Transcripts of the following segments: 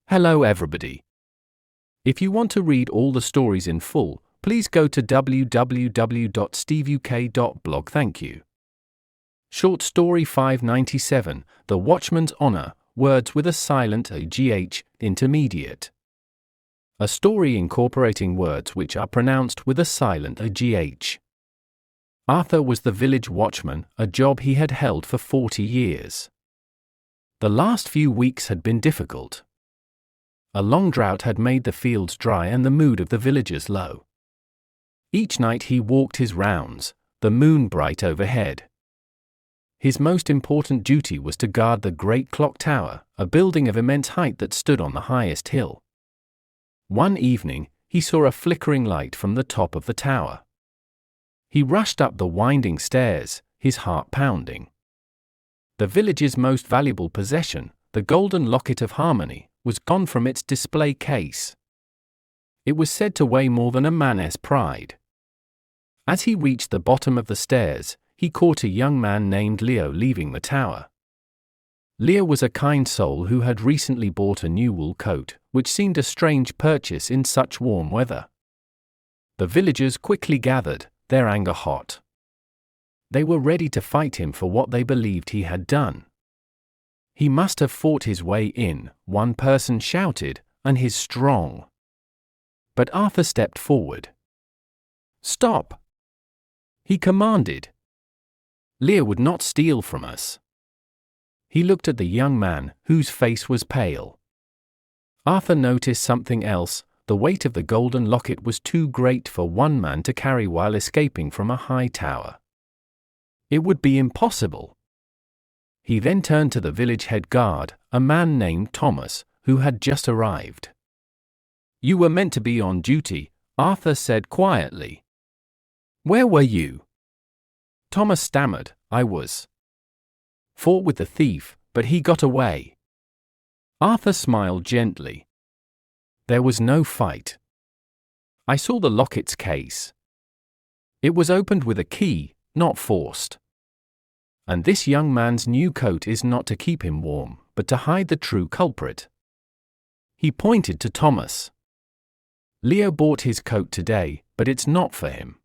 Hello everybody. If you want to read all the stories in full, please go to www.steveuk.blog. Thank you. Short Story 597, The Watchman's Honor, Words with a Silent GH, Intermediate. A story incorporating words which are pronounced with a silent GH. Arthur was the village watchman, a job he had held for 40 years. The last few weeks had been difficult. A long drought had made the fields dry and the mood of the villagers low. Each night he walked his rounds, the moon bright overhead. His most important duty was to guard the great clock tower, a building of immense height that stood on the highest hill. One evening, he saw a flickering light from the top of the tower. He rushed up the winding stairs, his heart pounding. The village's most valuable possession, the Golden Locket of Harmony, was gone from its display case. It was said to weigh more than a man's pride. As he reached the bottom of the stairs, he caught a young man named Leo leaving the tower. Leo was a kind soul who had recently bought a new wool coat, which seemed a strange purchase in such warm weather. The villagers quickly gathered, their anger hot. They were ready to fight him for what they believed he had done. He must have fought his way in, one person shouted, and he's strong. But Arthur stepped forward. Stop! He commanded. Lear would not steal from us. He looked at the young man, whose face was pale. Arthur noticed something else. The weight of the golden locket was too great for one man to carry while escaping from a high tower. It would be impossible. He then turned to the village head guard, a man named Thomas, who had just arrived. You were meant to be on duty, Arthur said quietly. Where were you? Thomas stammered, I was. Fought with the thief, but he got away. Arthur smiled gently. There was no fight. I saw the locket's case. It was opened with a key, not forced. And this young man's new coat is not to keep him warm, but to hide the true culprit. He pointed to Thomas. Leo bought his coat today, but it's not for him.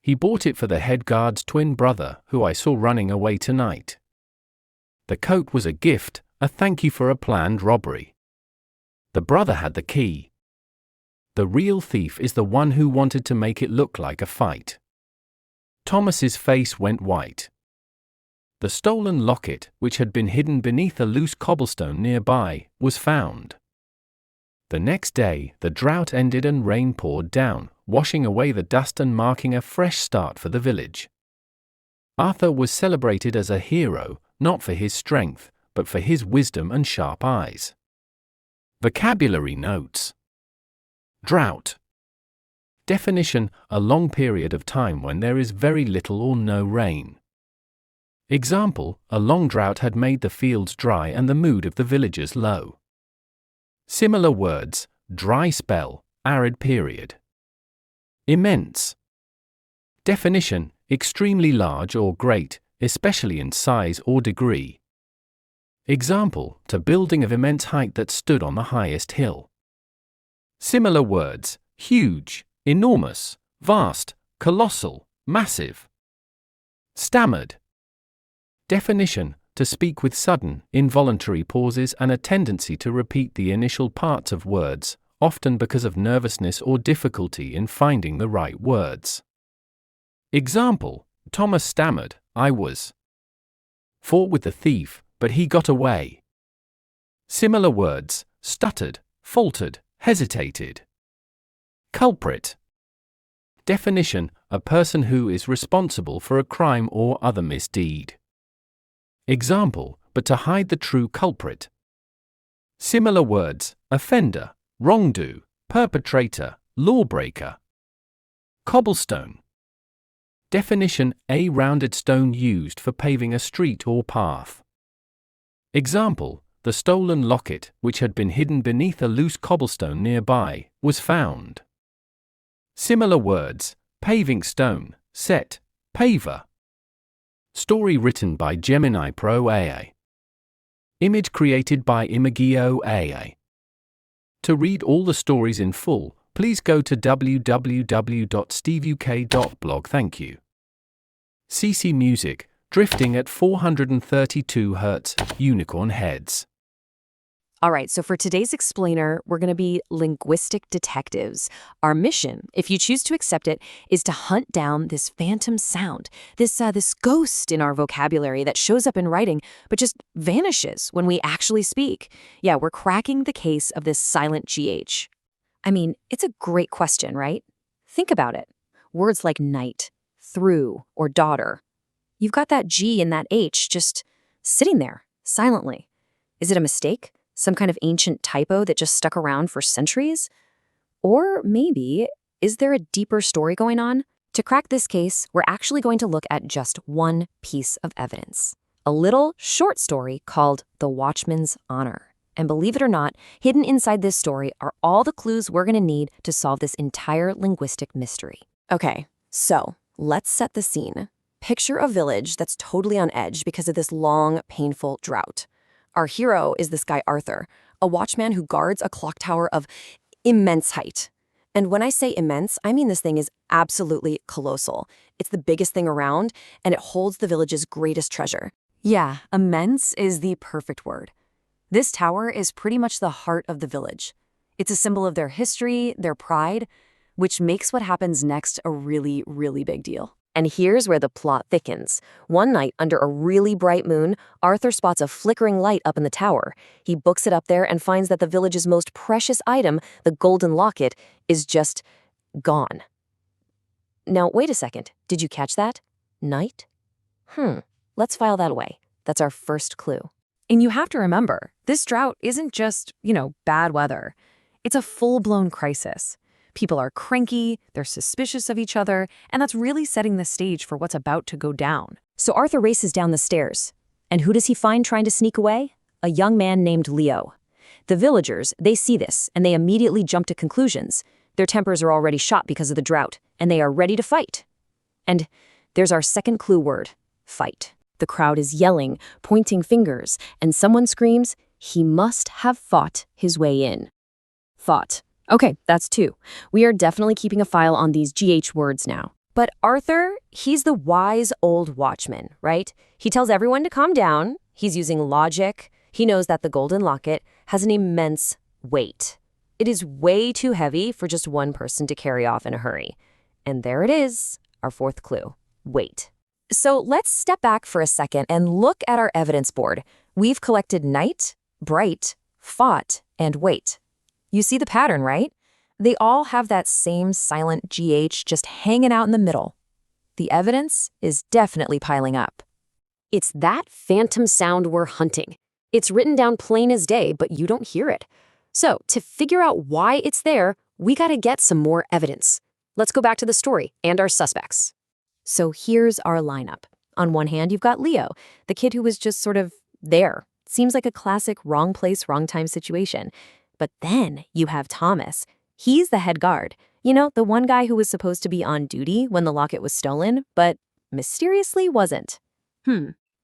He bought it for the head guard's twin brother, who I saw running away tonight. The coat was a gift, a thank you for a planned robbery. The brother had the key. The real thief is the one who wanted to make it look like a fight. Thomas's face went white. The stolen locket, which had been hidden beneath a loose cobblestone nearby, was found. The next day, the drought ended and rain poured down, washing away the dust and marking a fresh start for the village. Arthur was celebrated as a hero, not for his strength, but for his wisdom and sharp eyes. Vocabulary notes. Drought. Definition: a long period of time when there is very little or no rain. Example: a long drought had made the fields dry and the mood of the villagers low. Similar words: dry spell, arid period. Immense. Definition: extremely large or great, especially in size or degree. Example: to building of immense height that stood on the highest hill. Similar words: huge, enormous, vast, colossal, massive. Stammered. Definition: to speak with sudden, involuntary pauses and a tendency to repeat the initial parts of words, often because of nervousness or difficulty in finding the right words. Example: Thomas stammered, I was. Fought with the thief, but he got away. Similar words: stuttered, faltered, hesitated. Culprit. Definition: a person who is responsible for a crime or other misdeed. Example: but to hide the true culprit. Similar words: offender, wrongdo, perpetrator, lawbreaker. Cobblestone. Definition: a rounded stone used for paving a street or path. Example: the stolen locket, which had been hidden beneath a loose cobblestone nearby, was found. Similar words: paving stone, set, paver. Story written by Gemini Pro AI. Image created by Imagio AI. To read all the stories in full, please go to www.steveuk.blog. Thank you. CC Music, Drifting at 432 Hz, Unicorn Heads. All right, so for today's explainer, we're going to be linguistic detectives. Our mission, if you choose to accept it, is to hunt down this phantom sound, this ghost in our vocabulary that shows up in writing but just vanishes when we actually speak. Yeah, we're cracking the case of this silent GH. I mean, it's a great question, right? Think about it. Words like night, through, or daughter. You've got that G and that H just sitting there, silently. Is it a mistake? Some kind of ancient typo that just stuck around for centuries? Or maybe, is there a deeper story going on? To crack this case, we're actually going to look at just one piece of evidence. A little short story called The Watchman's Honor. And believe it or not, hidden inside this story are all the clues we're going to need to solve this entire linguistic mystery. Okay, so let's set the scene. Picture a village that's totally on edge because of this long, painful drought. Our hero is this guy Arthur, a watchman who guards a clock tower of immense height. And when I say immense, I mean this thing is absolutely colossal. It's the biggest thing around, and it holds the village's greatest treasure. Yeah, immense is the perfect word. This tower is pretty much the heart of the village. It's a symbol of their history, their pride, which makes what happens next a really, really big deal. And here's where the plot thickens. One night, under a really bright moon, Arthur spots a flickering light up in the tower. He books it up there and finds that the village's most precious item, the Golden Locket, is just gone. Now, wait a second. Did you catch that? Night? Let's file that away. That's our first clue. And you have to remember, this drought isn't just, bad weather. It's a full-blown crisis. People are cranky, they're suspicious of each other, and that's really setting the stage for what's about to go down. So Arthur races down the stairs. And who does he find trying to sneak away? A young man named Leo. The villagers, they see this, and they immediately jump to conclusions. Their tempers are already shot because of the drought, and they are ready to fight. And there's our second clue word, fight. The crowd is yelling, pointing fingers, and someone screams, "He must have fought his way in." Fought. Okay, that's two. We are definitely keeping a file on these GH words now. But Arthur, he's the wise old watchman, right? He tells everyone to calm down. He's using logic. He knows that the Golden Locket has an immense weight. It is way too heavy for just one person to carry off in a hurry. And there it is, our fourth clue, weight. So let's step back for a second and look at our evidence board. We've collected night, bright, fought, and weight. You see the pattern, right? They all have that same silent GH just hanging out in the middle. The evidence is definitely piling up. It's that phantom sound we're hunting. It's written down plain as day, but you don't hear it. So, to figure out why it's there, we gotta get some more evidence. Let's go back to the story and our suspects. So here's our lineup. On one hand, you've got Leo, the kid who was just sort of there. Seems like a classic wrong place, wrong time situation. But then you have Thomas. He's the head guard. The one guy who was supposed to be on duty when the locket was stolen, but mysteriously wasn't.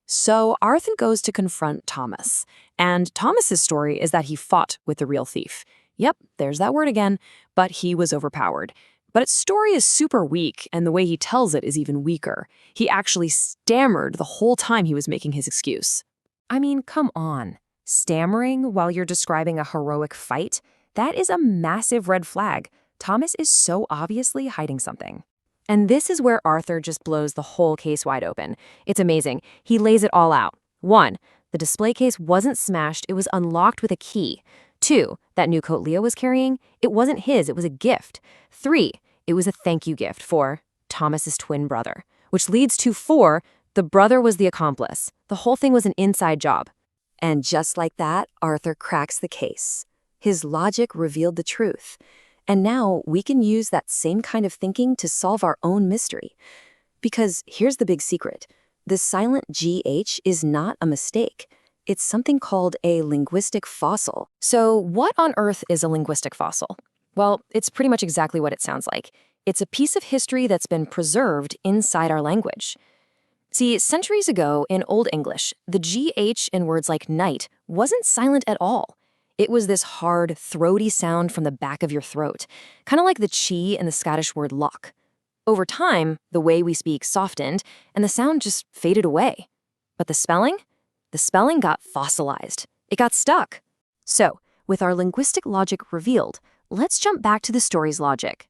So Arthur goes to confront Thomas. And Thomas's story is that he fought with the real thief. Yep, there's that word again, but he was overpowered. But its story is super weak, and the way he tells it is even weaker. He actually stammered the whole time he was making his excuse. I mean, come on. Stammering while you're describing a heroic fight? That is a massive red flag. Thomas is so obviously hiding something. And this is where Arthur just blows the whole case wide open. It's amazing. He lays it all out. 1, the display case wasn't smashed, it was unlocked with a key. 2, that new coat Leo was carrying, it wasn't his, it was a gift. 3, it was a thank you gift for Thomas's twin brother. Which leads to 4, the brother was the accomplice. The whole thing was an inside job. And just like that, Arthur cracks the case. His logic revealed the truth. And now we can use that same kind of thinking to solve our own mystery. Because here's the big secret. The silent GH is not a mistake. It's something called a linguistic fossil. So what on earth is a linguistic fossil? Well, it's pretty much exactly what it sounds like. It's a piece of history that's been preserved inside our language. See, centuries ago in Old English, the GH in words like night wasn't silent at all. It was this hard, throaty sound from the back of your throat, kind of like the chi in the Scottish word lock. Over time, the way we speak softened, and the sound just faded away. But the spelling? The spelling got fossilized. It got stuck. So, with our linguistic logic revealed, let's jump back to the story's logic.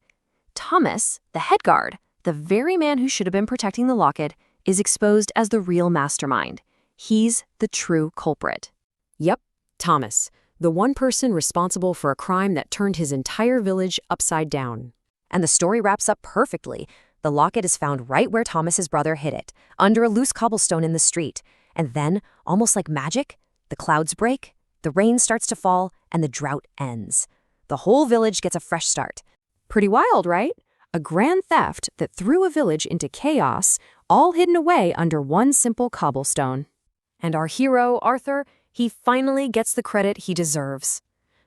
Thomas, the head guard, the very man who should have been protecting the locket, is exposed as the real mastermind. He's the true culprit. Yep, Thomas, the one person responsible for a crime that turned his entire village upside down. And the story wraps up perfectly. The locket is found right where Thomas's brother hid it, under a loose cobblestone in the street. And then, almost like magic, the clouds break, the rain starts to fall, and the drought ends. The whole village gets a fresh start. Pretty wild, right? A grand theft that threw a village into chaos, all hidden away under one simple cobblestone. And our hero, Arthur, he finally gets the credit he deserves.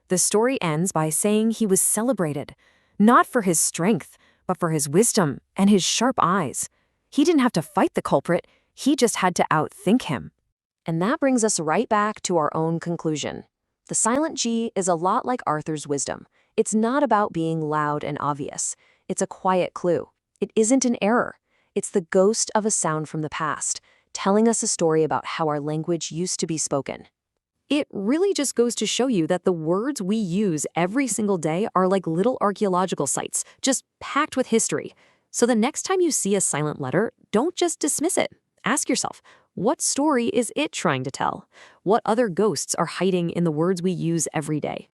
The story ends by saying he was celebrated, not for his strength, but for his wisdom and his sharp eyes. He didn't have to fight the culprit, he just had to outthink him. And that brings us right back to our own conclusion. The silent G is a lot like Arthur's wisdom. It's not about being loud and obvious. It's a quiet clue. It isn't an error. It's the ghost of a sound from the past, telling us a story about how our language used to be spoken. It really just goes to show you that the words we use every single day are like little archaeological sites, just packed with history. So the next time you see a silent letter, don't just dismiss it. Ask yourself, what story is it trying to tell? What other ghosts are hiding in the words we use every day?